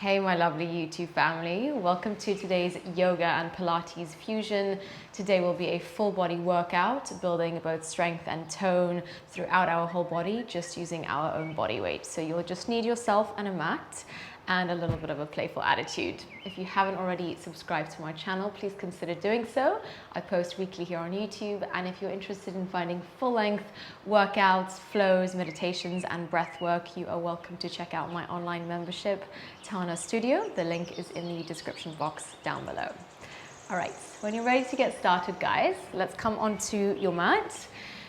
Hey my lovely YouTube family, welcome to today's yoga and Pilates fusion. Today will be a full body workout, building both strength and tone throughout our whole body, just using our own body weight. So you'll just need yourself and a mat and a little bit of a playful attitude. If you haven't already subscribed to my channel, please consider doing so. I post weekly here on YouTube, and if you're interested in finding full-length workouts, flows, meditations, and breath work, you are welcome to check out my online membership, Tana Studio. The link is in the description box down below. All right, when you're ready to get started, guys, let's come onto your mat.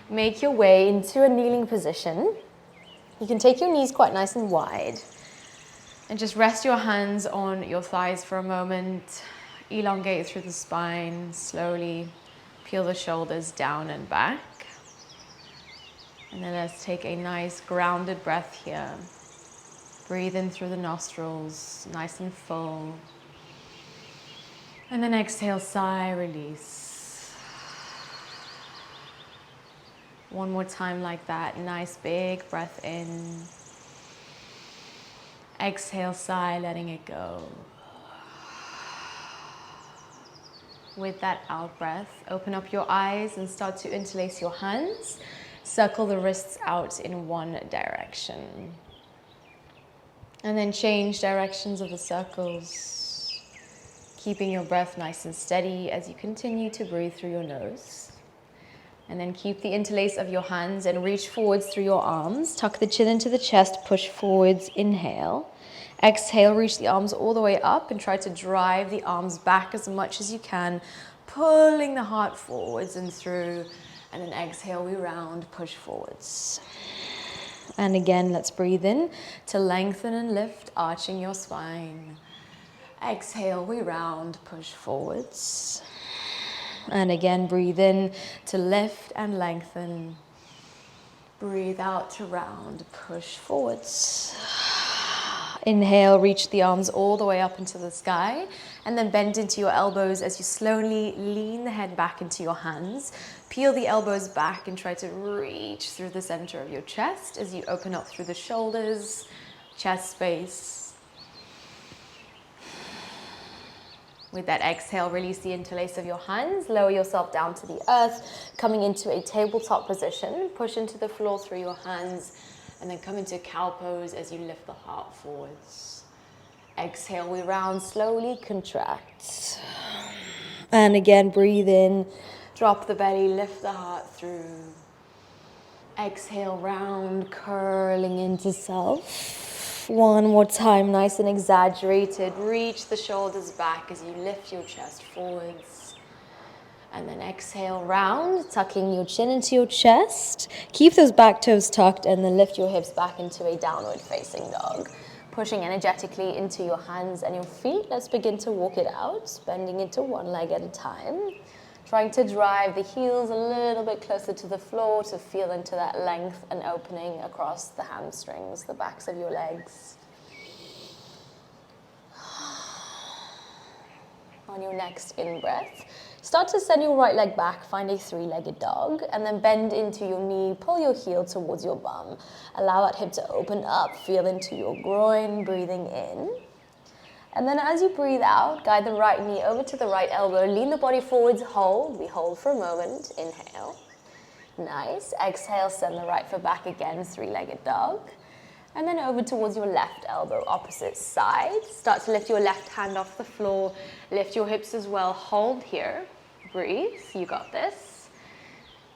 Make your way into a kneeling position. You can take your knees quite nice and wide. And just rest your hands on your thighs for a moment. Elongate through the spine, slowly peel the shoulders down and back. And then let's take a nice grounded breath here. Breathe in through the nostrils, nice and full. And then exhale, sigh, release. One more time like that, nice big breath in. Exhale, sigh, letting it go. With that out breath, open up your eyes and start to interlace your hands. Circle the wrists out in one direction. And then change directions of the circles, keeping your breath nice and steady as you continue to breathe through your nose. And then keep the interlace of your hands and reach forwards through your arms. Tuck the chin into the chest, push forwards, inhale. Exhale, reach the arms all the way up and try to drive the arms back as much as you can, pulling the heart forwards and through. And then exhale, we round, push forwards. And again, let's breathe in to lengthen and lift, arching your spine. Exhale, we round, push forwards. And again, breathe in to lift and lengthen. Breathe out to round, push forwards. Inhale, reach the arms all the way up into the sky, and then bend into your elbows as you slowly lean the head back into your hands. Peel the elbows back and try to reach through the center of your chest as you open up through the shoulders, chest space. With that exhale, release the interlace of your hands, lower yourself down to the earth, coming into a tabletop position. Push into the floor through your hands, and then come into cow pose as you lift the heart forwards. Exhale, we round, slowly contract. And again, breathe in, drop the belly, lift the heart through. Exhale, round, curling into self. One more time, nice and exaggerated. Reach the shoulders back as you lift your chest forwards. And then exhale, round, tucking your chin into your chest. Keep those back toes tucked and then lift your hips back into a downward facing dog. Pushing energetically into your hands and your feet. Let's begin to walk it out, bending into one leg at a time. Trying to drive the heels a little bit closer to the floor to feel into that length and opening across the hamstrings, the backs of your legs. On your next in-breath, start to send your right leg back, find a three-legged dog, and then bend into your knee, pull your heel towards your bum. Allow that hip to open up, feel into your groin, breathing in. And then as you breathe out, guide the right knee over to the right elbow, lean the body forwards, hold. We hold for a moment, inhale. Nice, exhale, send the right foot back again, three-legged dog. And then over towards your left elbow, opposite side. Start to lift your left hand off the floor, lift your hips as well, hold here. Breathe, you got this.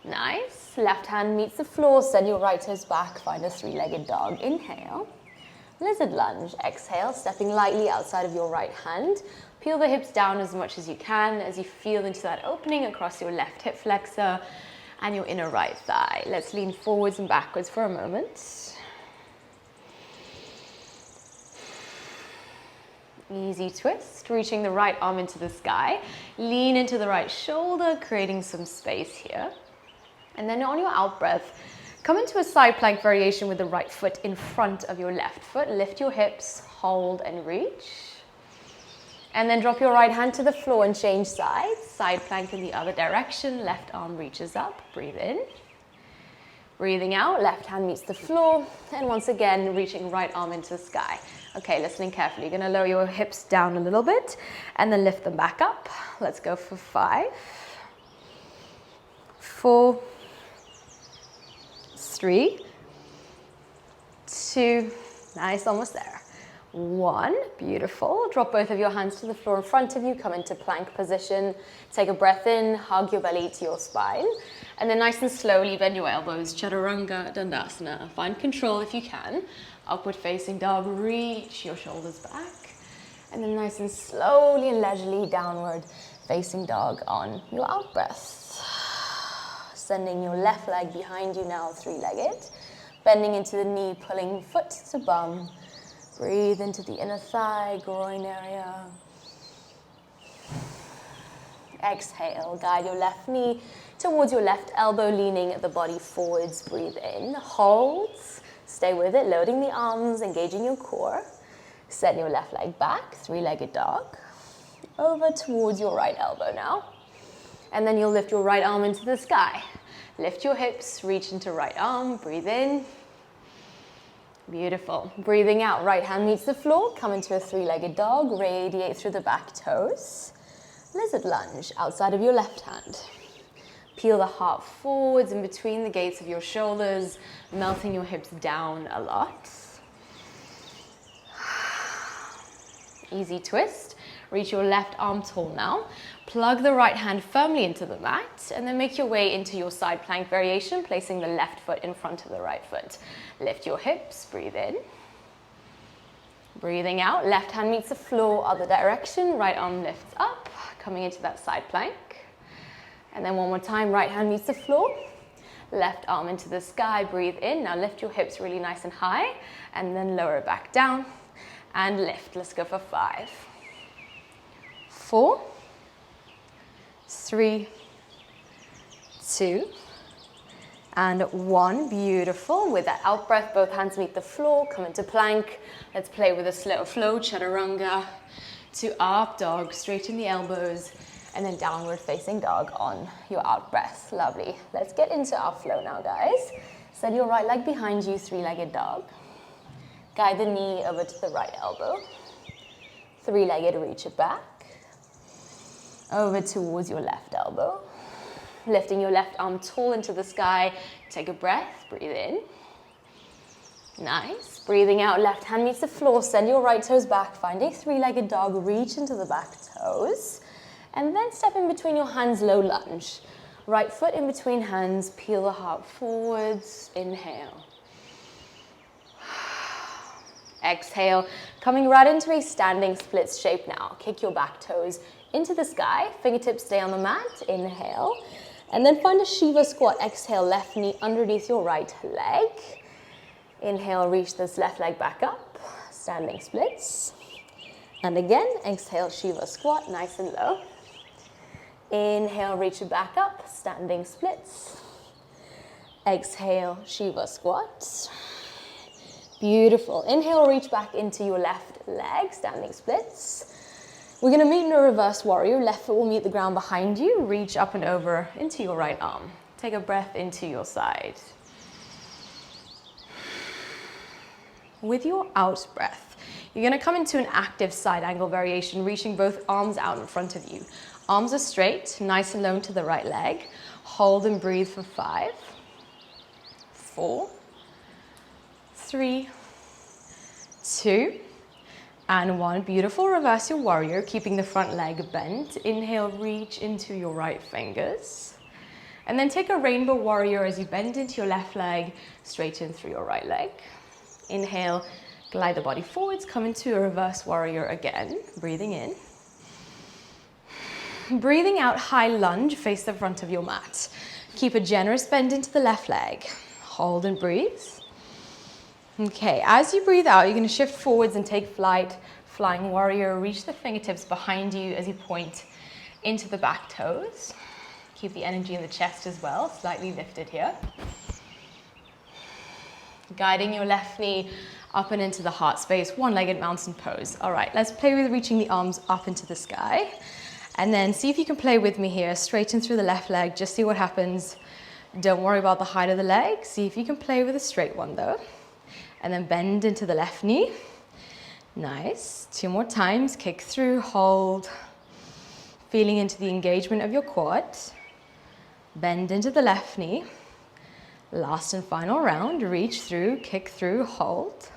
Nice, left hand meets the floor, send your right toes back, find a three-legged dog, inhale. Lizard lunge, exhale, stepping lightly outside of your right hand. Peel the hips down as much as you can as you feel into that opening across your left hip flexor and your inner right thigh. Let's lean forwards and backwards for a moment. Easy twist, reaching the right arm into the sky. Lean into the right shoulder, creating some space here. And then on your out breath, come into a side plank variation with the right foot in front of your left foot. Lift your hips, hold and reach. And then drop your right hand to the floor and change sides. Side plank in the other direction, left arm reaches up, breathe in. Breathing out, left hand meets the floor, and once again, reaching right arm into the sky. Okay, listening carefully. You're gonna lower your hips down a little bit, and then lift them back up. Let's go for 5, 4, 3, 2, nice, almost there. 1, beautiful. Drop both of your hands to the floor in front of you, come into plank position. Take a breath in, hug your belly to your spine. And then nice and slowly bend your elbows, Chaturanga Dandasana. Find control if you can. Upward facing dog, reach your shoulders back. And then nice and slowly and leisurely downward facing dog on your out breath. Sending your left leg behind you now, 3-legged. Bending into the knee, pulling foot to bum. Breathe into the inner thigh, groin area. Exhale, guide your left knee towards your left elbow, leaning the body forwards. Breathe in, hold, stay with it, loading the arms, engaging your core. Send your left leg back, 3-legged dog. Over towards your right elbow now. And then you'll lift your right arm into the sky. Lift your hips, reach into right arm, breathe in. Beautiful. Breathing out, right hand meets the floor, come into a 3-legged dog, radiate through the back toes. Lizard lunge, outside of your left hand. Peel the heart forwards in between the gates of your shoulders, melting your hips down a lot. Easy twist. Reach your left arm tall now. Plug the right hand firmly into the mat, and then make your way into your side plank variation, placing the left foot in front of the right foot. Lift your hips, breathe in. Breathing out, left hand meets the floor, other direction, right arm lifts up, coming into that side plank. And then one more time, right hand meets the floor, left arm into the sky, breathe in. Now lift your hips really nice and high, and then lower it back down, and lift. Let's go for 5, 4, 3, 2, and 1. Beautiful. With that out breath, both hands meet the floor, come into plank. Let's play with a slow flow, chaturanga to up dog, straighten the elbows, and then downward facing dog on your out breath. Lovely. Let's get into our flow now, guys. Send your right leg behind you, 3-legged dog. Guide the knee over to the right elbow. 3-legged, reach it back. Over towards your left elbow. Lifting your left arm tall into the sky. Take a breath, breathe in. Nice. Breathing out, left hand meets the floor. Send your right toes back. Find a 3-legged dog. Reach into the back toes. And then step in between your hands, low lunge. Right foot in between hands. Peel the heart forwards. Inhale. Exhale. Coming right into a standing split shape now. Kick your back toes into the sky. Fingertips stay on the mat. Inhale. And then find a Shiva squat. Exhale, left knee underneath your right leg. Inhale, reach this left leg back up. Standing splits. And again, exhale, Shiva squat, nice and low. Inhale, reach it back up. Standing splits. Exhale, Shiva squat. Beautiful. Inhale, reach back into your left leg. Standing splits. We're going to meet in a reverse warrior. Left foot will meet the ground behind you. Reach up and over into your right arm. Take a breath into your side. With your out breath, you're going to come into an active side angle variation, reaching both arms out in front of you. Arms are straight, nice and low to the right leg. Hold and breathe for 5, 4, 3, 2, and 1. Beautiful. Reverse your warrior, keeping the front leg bent. Inhale, reach into your right fingers. And then take a rainbow warrior as you bend into your left leg, straighten through your right leg. Inhale, glide the body forwards, come into a reverse warrior again. Breathing in. Breathing out, high lunge, face the front of your mat. Keep a generous bend into the left leg. Hold and breathe. Okay, as you breathe out, you're going to shift forwards and take flight. Flying warrior, reach the fingertips behind you as you point into the back toes. Keep the energy in the chest as well, slightly lifted here. Guiding your left knee up and into the heart space, one-legged mountain pose. All right, let's play with reaching the arms up into the sky. And then see if you can play with me here. Straighten through the left leg, just see what happens. Don't worry about the height of the leg. See if you can play with a straight one though. And then bend into the left knee. Nice. 2 more times. Kick through, hold. Feeling into the engagement of your quad. Bend into the left knee. Last and final round. Reach through, kick through, hold.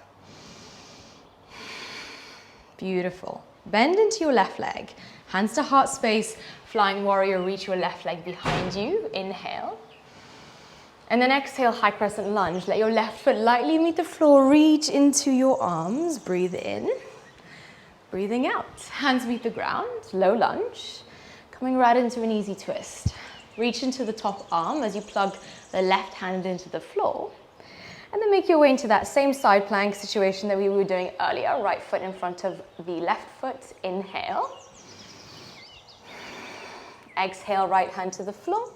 Beautiful. Bend into your left leg. Hands to heart space. Flying warrior, reach your left leg behind you. Inhale. And then exhale, high crescent lunge. Let your left foot lightly meet the floor. Reach into your arms. Breathe in. Breathing out. Hands meet the ground. Low lunge. Coming right into an easy twist. Reach into the top arm as you plug the left hand into the floor. And then make your way into that same side plank situation that we were doing earlier. Right foot in front of the left foot. Inhale. Exhale, right hand to the floor.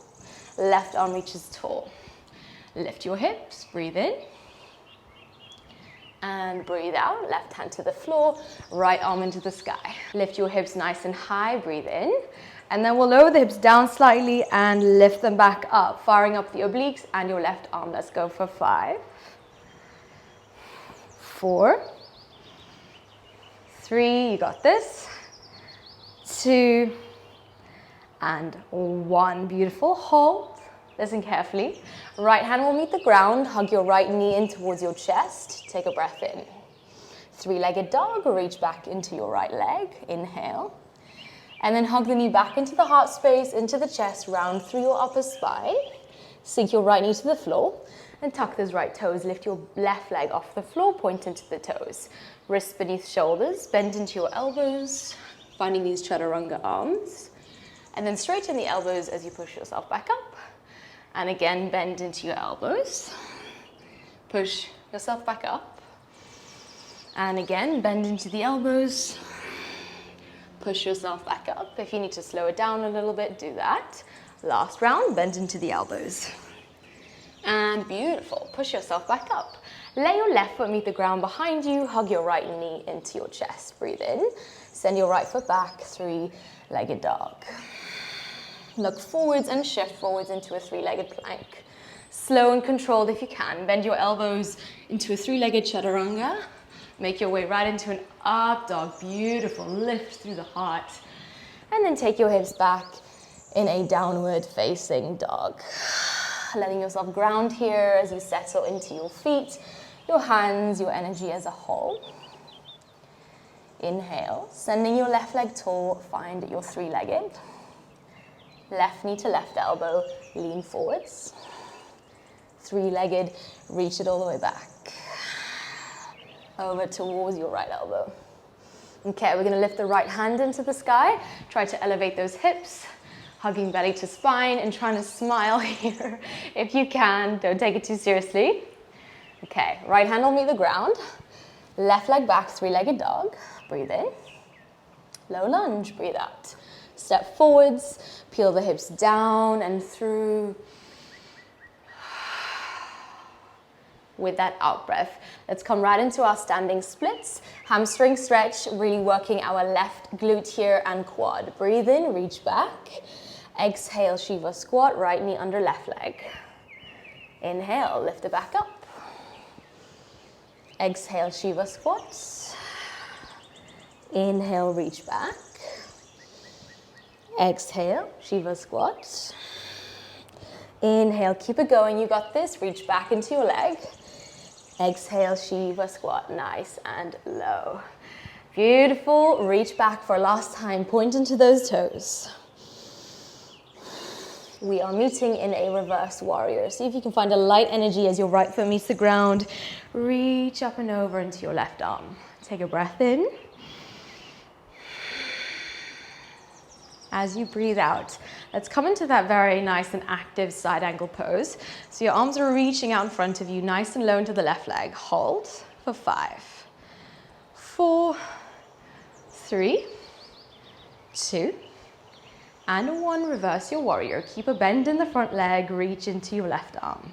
Left arm reaches tall. Lift your hips, breathe in. And breathe out, left hand to the floor, right arm into the sky. Lift your hips nice and high, breathe in. And then we'll lower the hips down slightly and lift them back up, firing up the obliques and your left arm. Let's go for 5, 4, 3, you got this, 2, and 1. Beautiful, hold. Listen carefully. Right hand will meet the ground. Hug your right knee in towards your chest. Take a breath in. 3-legged dog. Reach back into your right leg. Inhale. And then hug the knee back into the heart space, into the chest, round through your upper spine. Sink your right knee to the floor and tuck those right toes. Lift your left leg off the floor, point into the toes. Wrists beneath shoulders, bend into your elbows, finding these chaturanga arms. And then straighten the elbows as you push yourself back up. And again, bend into your elbows. Push yourself back up. And again, bend into the elbows. Push yourself back up. If you need to slow it down a little bit, do that. Last round, bend into the elbows. And beautiful. Push yourself back up. Let your left foot meet the ground behind you. Hug your right knee into your chest. Breathe in. Send your right foot back. 3-legged dog. Look forwards and shift forwards into a 3-legged plank. Slow and controlled if you can. Bend your elbows into a 3-legged chaturanga. Make your way right into an up dog. Beautiful. Lift through the heart. And then take your hips back in a downward facing dog. Letting yourself ground here as you settle into your feet, your hands, your energy as a whole. Inhale. Sending your left leg tall. Find your 3-legged. Left knee to left elbow, lean forwards. 3-legged, reach it all the way back. Over towards your right elbow. Okay, we're gonna lift the right hand into the sky. Try to elevate those hips, hugging belly to spine and trying to smile here if you can. Don't take it too seriously. Okay, right hand will meet the ground. Left leg back, 3-legged dog. Breathe in. Low lunge, breathe out. Step forwards, peel the hips down and through. With that out breath, let's come right into our standing splits. Hamstring stretch, really working our left glute here and quad. Breathe in, reach back. Exhale, Shiva squat, right knee under left leg. Inhale, lift it back up. Exhale, Shiva squat. Inhale, reach back. Exhale, Shiva squat. Inhale, keep it going, you got this. Reach back into your leg. Exhale, Shiva squat, nice and low. Beautiful, reach back for last time, point into those toes. We are meeting in a reverse warrior. See if you can find a light energy as your right foot meets the ground. Reach up and over into your left arm. Take a breath in. As you breathe out, let's come into that very nice and active side angle pose. So your arms are reaching out in front of you, nice and low into the left leg. Hold for 5, 4, 3, 2, and 1. Reverse your warrior. Keep a bend in the front leg, reach into your left arm.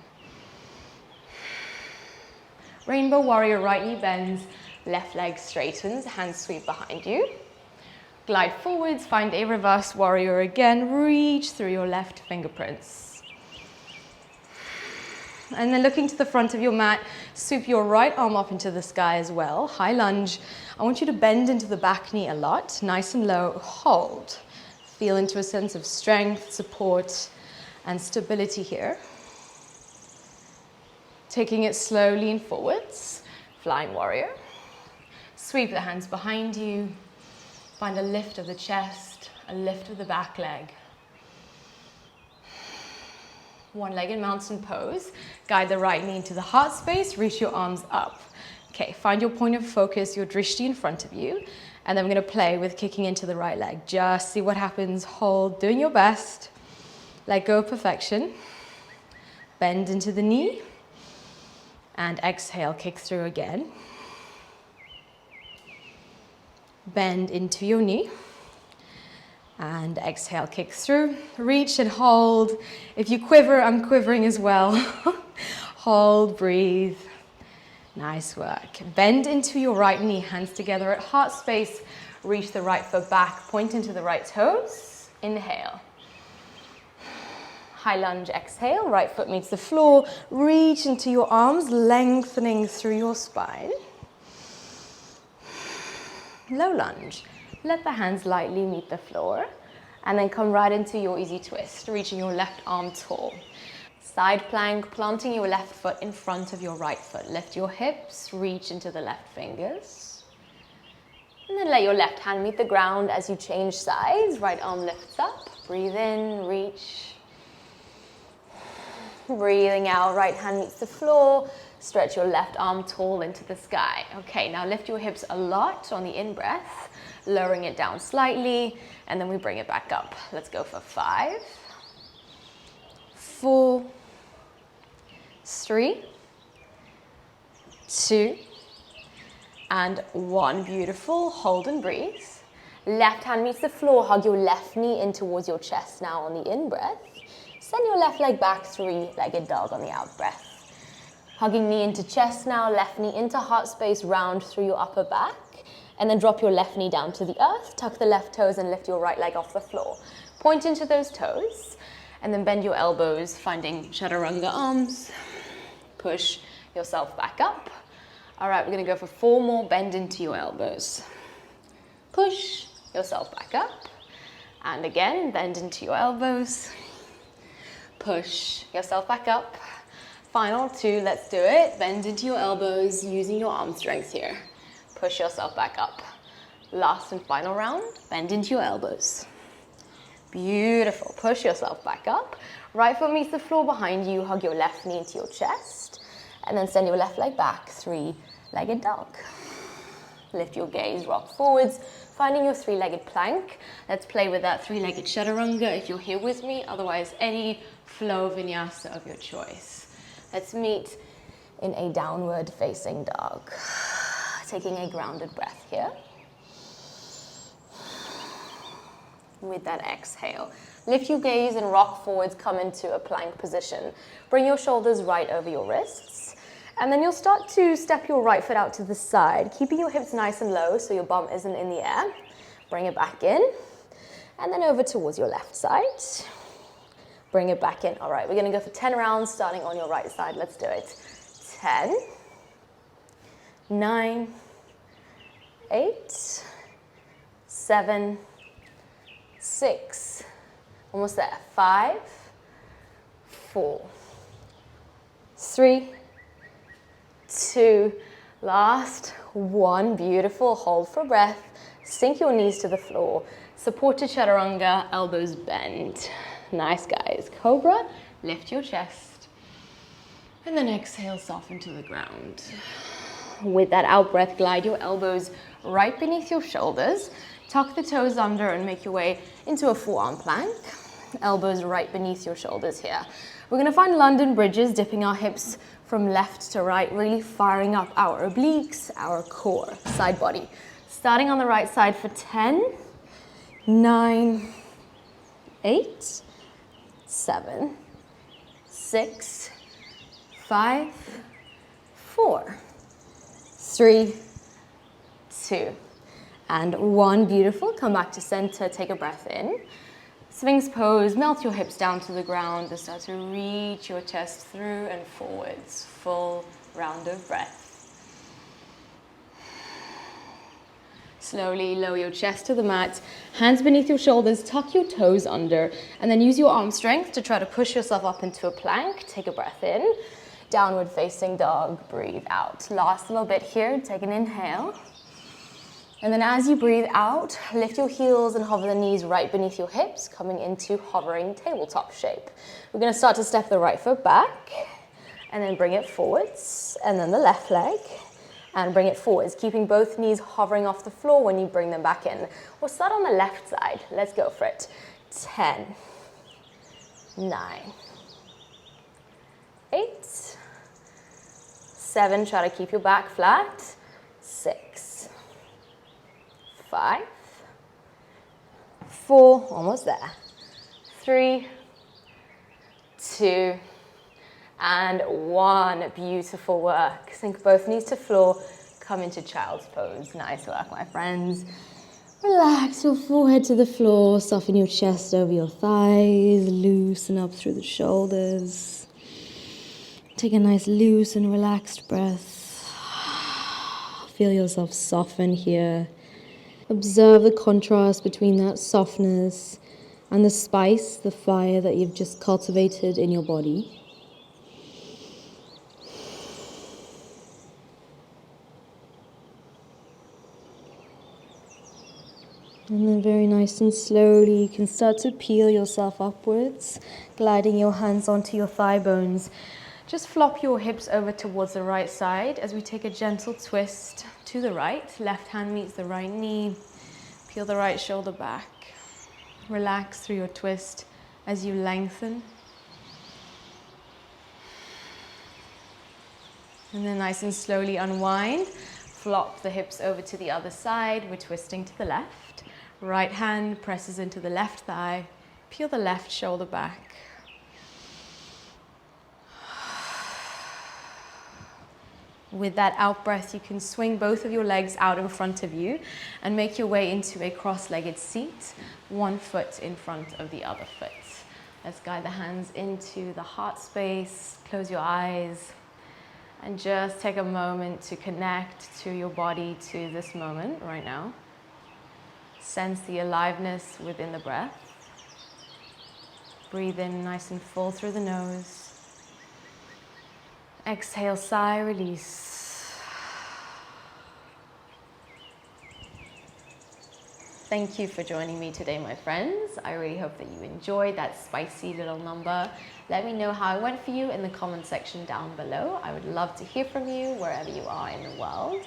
Rainbow warrior, right knee bends, left leg straightens, hands sweep behind you. Glide forwards, find a reverse warrior again, reach through your left fingerprints. And then looking to the front of your mat, sweep your right arm up into the sky as well. High lunge. I want you to bend into the back knee a lot, nice and low, hold. Feel into a sense of strength, support, and stability here. Taking it slow, lean forwards, flying warrior. Sweep the hands behind you. Find a lift of the chest, a lift of the back leg. One-legged mountain pose. Guide the right knee into the heart space, reach your arms up. Okay, find your point of focus, your drishti in front of you, and then we're gonna play with kicking into the right leg. Just see what happens, hold, doing your best. Let go of perfection. Bend into the knee, and exhale, kick through again. Bend into your knee. And exhale, kick through, reach and hold. If you quiver, I'm quivering as well. Hold, breathe. Nice work. Bend into your right knee, hands together at heart space. Reach the right foot back, point into the right toes. Inhale. High lunge, exhale, right foot meets the floor. Reach into your arms, lengthening through your spine. Low lunge. Let the hands lightly meet the floor and then come right into your easy twist, reaching your left arm tall. Side plank, planting your left foot in front of your right foot. Lift your hips, reach into the left fingers. And then let your left hand meet the ground as you change sides. Right arm lifts up, breathe in, reach. Breathing out, right hand meets the floor. Stretch your left arm tall into the sky. Okay, now lift your hips a lot on the in-breath, lowering it down slightly, and then we bring it back up. Let's go for 5, 4, 3, 2, and 1. Beautiful, hold and breathe. Left hand meets the floor, hug your left knee in towards your chest now on the in-breath. Send your left leg back, 3-legged dog on the out-breath. Hugging knee into chest now, left knee into heart space, round through your upper back. And then drop your left knee down to the earth, tuck the left toes and lift your right leg off the floor. Point into those toes, and then bend your elbows, finding chaturanga arms. Push yourself back up. All right, we're gonna go for 4 more, bend into your elbows. Push yourself back up. And again, bend into your elbows. Push yourself back up. Final 2, let's do it. Bend into your elbows, using your arm strength here. Push yourself back up. Last and final round, bend into your elbows. Beautiful, push yourself back up. Right foot meets the floor behind you, hug your left knee into your chest, and then send your left leg back, 3-legged dog. Lift your gaze, rock forwards, finding your 3-legged plank. Let's play with that 3-legged chaturanga if you're here with me, otherwise any flow vinyasa of your choice. Let's meet in a downward facing dog. Taking a grounded breath here. With that exhale, lift your gaze and rock forwards, come into a plank position. Bring your shoulders right over your wrists. And then you'll start to step your right foot out to the side, keeping your hips nice and low so your bum isn't in the air. Bring it back in. And then over towards your left side. Bring it back in. All right, we're gonna go for 10 rounds, starting on your right side. Let's do it. 10, 9, 8, 7, 6, almost there. 5, 4, 3, 2, last 1. Beautiful, hold for breath. Sink your knees to the floor. Supported chaturanga, elbows bend. Nice, guys. Cobra, lift your chest. And then exhale, soften to the ground. With that out breath, glide your elbows right beneath your shoulders. Tuck the toes under and make your way into a forearm plank. Elbows right beneath your shoulders here. We're gonna find London bridges, dipping our hips from left to right, really firing up our obliques, our core, side body. Starting on the right side for 10, 9, 8, 7, 6, 5, 4, 3, 2, and 1. Beautiful. Come back to center, take a breath in. Sphinx pose, melt your hips down to the ground and start to reach your chest through and forwards. Full round of breath. Slowly lower your chest to the mat, hands beneath your shoulders, tuck your toes under, and then use your arm strength to try to push yourself up into a plank. Take a breath in, downward facing dog, breathe out. Last little bit here, take an inhale. And then as you breathe out, lift your heels and hover the knees right beneath your hips, coming into hovering tabletop shape. We're gonna start to step the right foot back, and then bring it forwards, and then the left leg, and bring it forwards, keeping both knees hovering off the floor when you bring them back in. We'll start on the left side. Let's go for it. 10, 9, 8, 7, try to keep your back flat, 6, 5, 4, almost there, 3, 2, and 1. Beautiful work. Sink both knees to floor, come into child's pose. Nice work, my friends. Relax your forehead to the floor, soften your chest over your thighs, loosen up through the shoulders. Take a nice loose and relaxed breath. Feel yourself soften here. Observe the contrast between that softness and the spice, the fire that you've just cultivated in your body. And then very nice and slowly, you can start to peel yourself upwards, gliding your hands onto your thigh bones. Just flop your hips over towards the right side as we take a gentle twist to the right. Left hand meets the right knee. Peel the right shoulder back. Relax through your twist as you lengthen. And then nice and slowly unwind. Flop the hips over to the other side. We're twisting to the left. Right hand presses into the left thigh. Peel the left shoulder back. With that out breath, you can swing both of your legs out in front of you and make your way into a cross-legged seat, one foot in front of the other foot. Let's guide the hands into the heart space. Close your eyes and just take a moment to connect to your body, to this moment right now. Sense the aliveness within the breath. Breathe in nice and full through the nose. Exhale, sigh, release. Thank you for joining me today, my friends. I really hope that you enjoyed that spicy little number. Let me know how it went for you in the comment section down below. I would love to hear from you wherever you are in the world.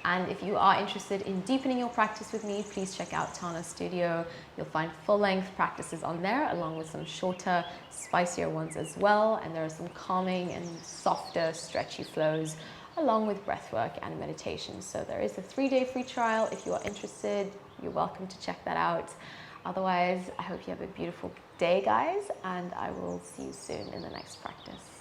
And if you are interested in deepening your practice with me, please check out Tana Studio. You'll find full-length practices on there, along with some shorter, spicier ones as well. And there are some calming and softer, stretchy flows, along with breathwork and meditation. So there is a 3-day free trial. If you are interested, you're welcome to check that out. Otherwise, I hope you have a beautiful day, guys, and I will see you soon in the next practice.